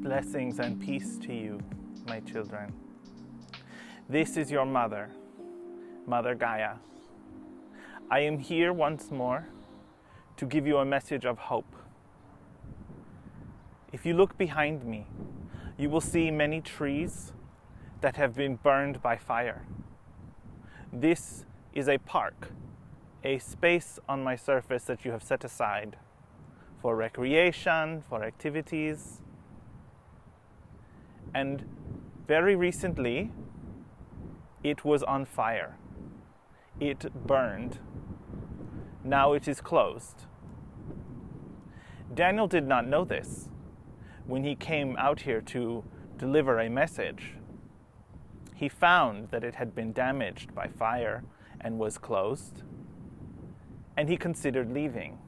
Blessings and peace to you, my children. This is your mother, Mother Gaia. I am here once more to give you a message of hope. If you look behind me, you will see many trees that have been burned by fire. This is a park, a space on my surface that you have set aside for recreation, for activities. And very recently, it was on fire. It burned. Now it is closed. Daniel did not know this when he came out here to deliver a message. He found that it had been damaged by fire and was closed, and he considered leaving.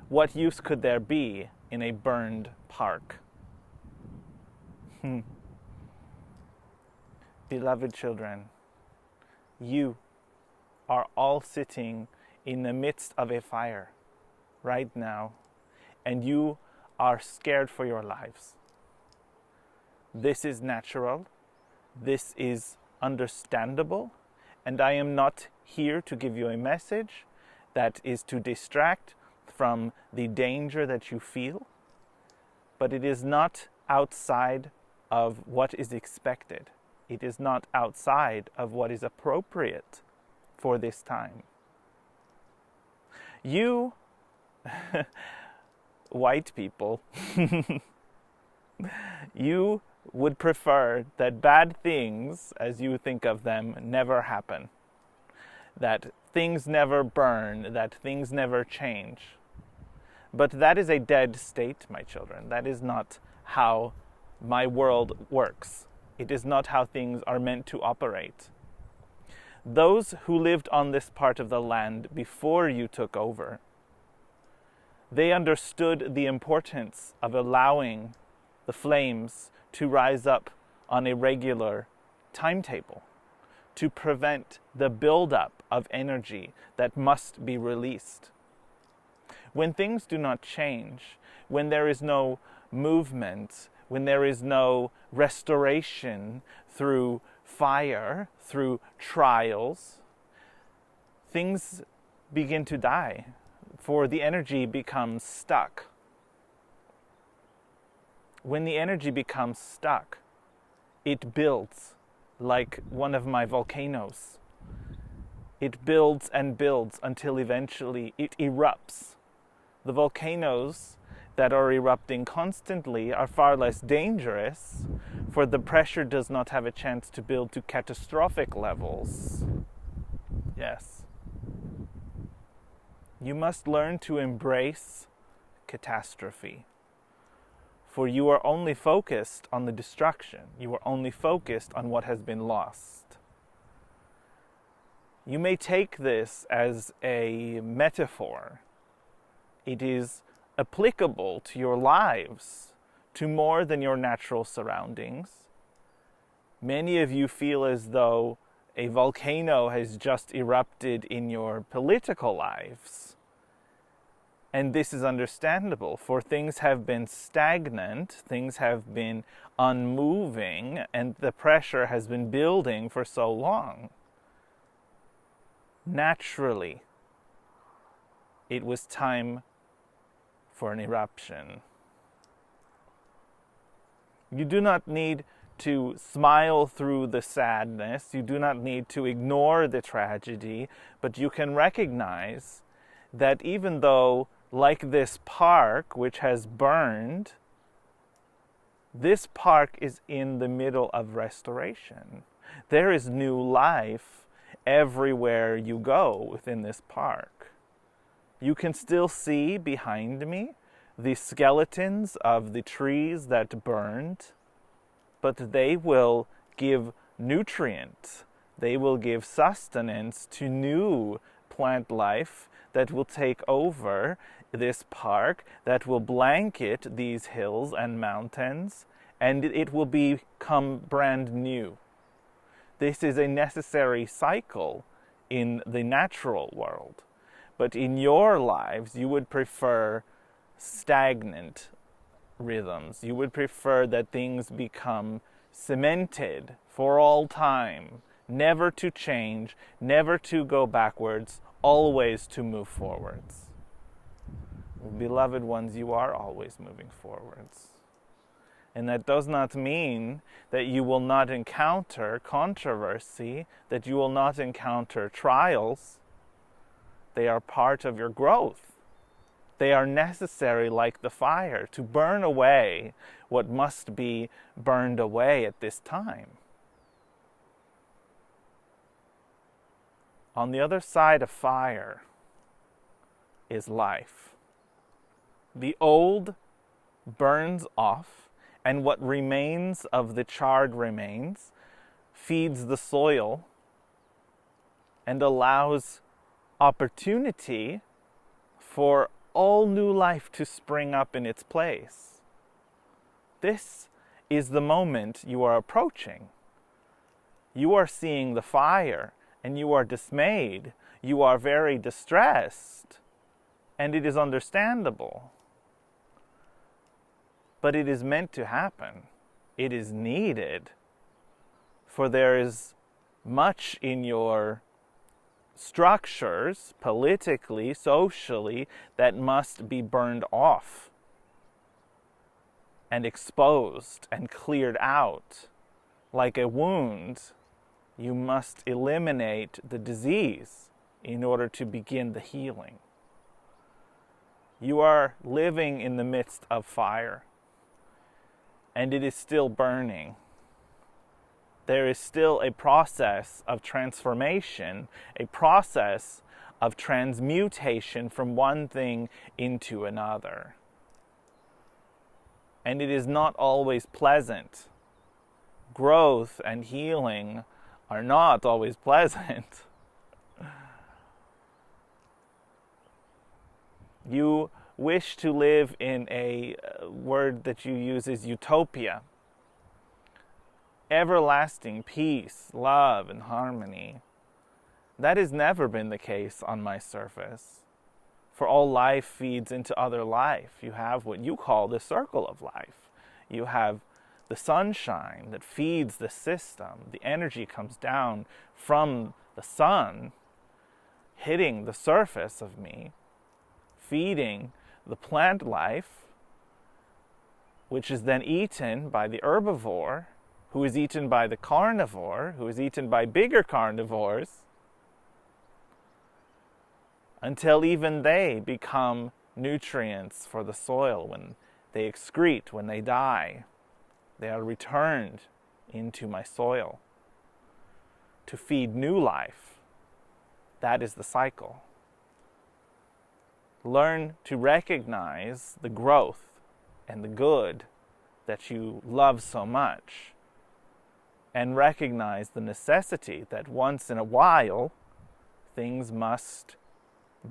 What use could there be in a burned park? Beloved children, you are all sitting in the midst of a fire right now, and you are scared for your lives. This is natural, this is understandable, and I am not here to give you a message that is to distract from the danger that you feel, but it is not outside of what is expected. It is not outside of what is appropriate for this time. You, white people, you would prefer that bad things, as you think of them, never happen. That things never burn, that things never change. But that is a dead state, my children. That is not how my world works. It is not how things are meant to operate. Those who lived on this part of the land before you took over, they understood the importance of allowing the flames to rise up on a regular timetable to prevent the buildup of energy that must be released. When things do not change, when there is no movement, when there is no restoration through fire, through trials, things begin to die, for the energy becomes stuck. When the energy becomes stuck, it builds like one of my volcanoes. It builds and builds until eventually it erupts. The volcanoes that are erupting constantly are far less dangerous, for the pressure does not have a chance to build to catastrophic levels. Yes. You must learn to embrace catastrophe, for you are only focused on the destruction. You are only focused on what has been lost. You may take this as a metaphor. It is applicable to your lives, to more than your natural surroundings. Many of you feel as though a volcano has just erupted in your political lives. And this is understandable, for things have been stagnant, things have been unmoving, and the pressure has been building for so long. Naturally, it was time for an eruption. You do not need to smile through the sadness. You do not need to ignore the tragedy, but you can recognize that even though, like this park which has burned, this park is in the middle of restoration. There is new life everywhere you go within this park. You can still see behind me the skeletons of the trees that burned, but they will give nutrient, they will give sustenance to new plant life that will take over this park, that will blanket these hills and mountains, and it will become brand new. This is a necessary cycle in the natural world. But in your lives, you would prefer stagnant rhythms. You would prefer that things become cemented for all time, never to change, never to go backwards, always to move forwards. Beloved ones, you are always moving forwards. And that does not mean that you will not encounter controversy, that you will not encounter trials. They are part of your growth. They are necessary like the fire to burn away what must be burned away at this time. On the other side of fire is life. The old burns off, and what remains of the charred remains feeds the soil and allows opportunity for all new life to spring up in its place. This is the moment you are approaching. You are seeing the fire and you are dismayed. You are very distressed, and it is understandable. But it is meant to happen. It is needed. For there is much in your structures, politically, socially, that must be burned off and exposed and cleared out. Like a wound, you must eliminate the disease in order to begin the healing. You are living in the midst of fire, and it is still burning. There is still a process of transformation, a process of transmutation from one thing into another. And it is not always pleasant. Growth and healing are not always pleasant. You wish to live in a word that you use is utopia. Everlasting peace, love, and harmony. That has never been the case on my surface. For all life feeds into other life. You have what you call the circle of life. You have the sunshine that feeds the system. The energy comes down from the sun, hitting the surface of me, feeding the plant life, which is then eaten by the herbivore, who is eaten by the carnivore, who is eaten by bigger carnivores, until even they become nutrients for the soil when they excrete, when they die. They are returned into my soil to feed new life. That is the cycle. Learn to recognize the growth and the good that you love so much, and recognize the necessity that once in a while things must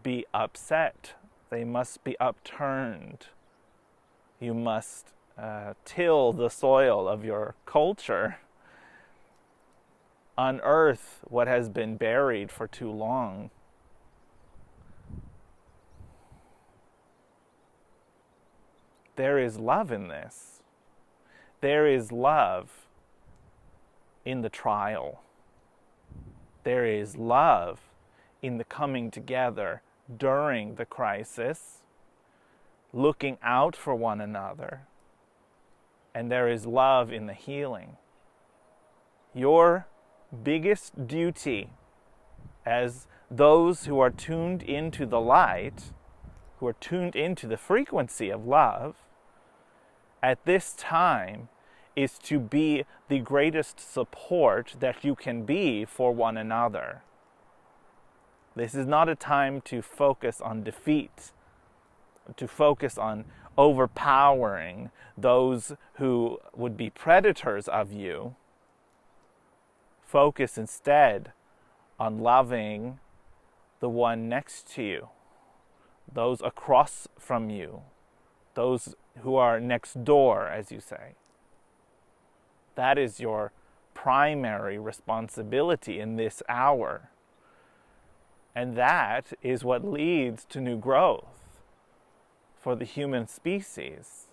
be upset. They must be upturned. You must till the soil of your culture, unearth what has been buried for too long. There is love in this. There is love in the trial. There is love in the coming together during the crisis, looking out for one another. And there is love in the healing. Your biggest duty as those who are tuned into the light, who are tuned into the frequency of love, at this time is to be the greatest support that you can be for one another. This is not a time to focus on defeat, to focus on overpowering those who would be predators of you. Focus instead on loving the one next to you, those across from you, those who are next door, as you say. That is your primary responsibility in this hour. And that is what leads to new growth for the human species.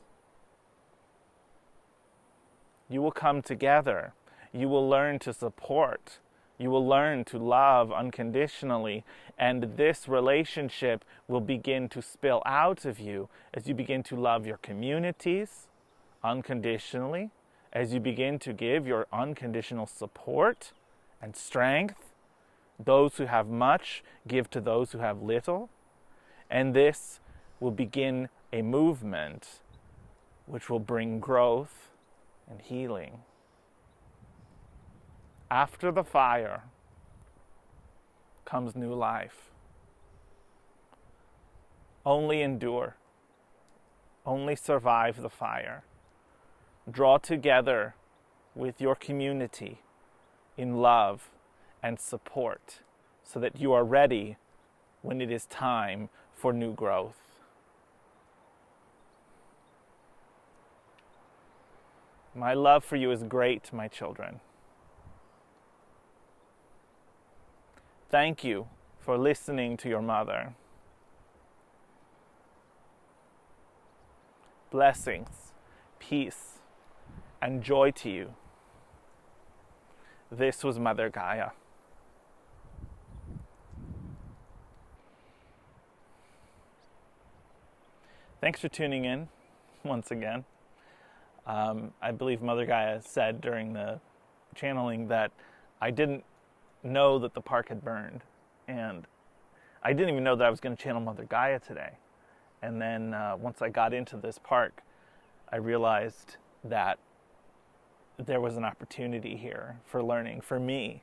You will come together. You will learn to support. You will learn to love unconditionally, and this relationship will begin to spill out of you as you begin to love your communities unconditionally, as you begin to give your unconditional support and strength. Those who have much give to those who have little, and this will begin a movement which will bring growth and healing. After the fire comes new life. Only endure. Only survive the fire. Draw together with your community in love and support so that you are ready when it is time for new growth. My love for you is great, my children. Thank you for listening to your mother. Blessings, peace, and joy to you. This was Mother Gaia. Thanks for tuning in once again. I believe Mother Gaia said during the channeling that I didn't know that the park had burned, and I didn't even know that I was going to channel Mother Gaia today. And then once I got into this park, I realized that there was an opportunity here for learning for me,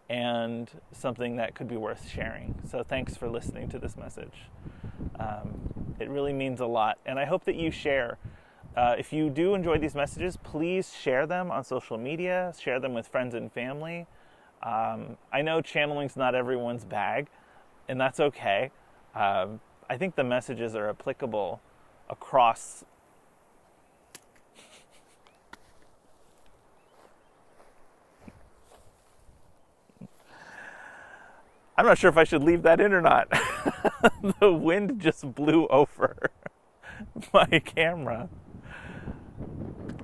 and something that could be worth sharing. So thanks for listening to this message. It really means a lot, and I hope that you share. If you do enjoy these messages, please share them on social media, share them with friends and family. I know channeling's not everyone's bag, and that's okay. I think the messages are applicable across I'm not sure if I should leave that in or not. The wind just blew over my camera.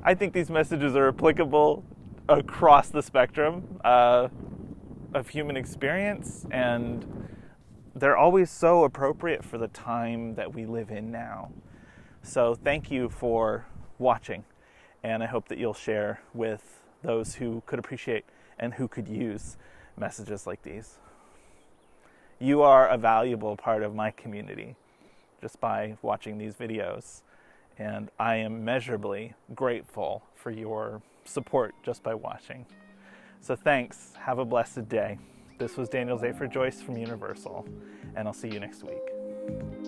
I think these messages are applicable across the spectrum of human experience, and they're always so appropriate for the time that we live in now. So thank you for watching, and I hope that you'll share with those who could appreciate and who could use messages like these. You are a valuable part of my community just by watching these videos, and I am measurably grateful for your support just by watching. So thanks. Have a blessed day. This was Daniel Zafer Joyce from Universal, and I'll see you next week.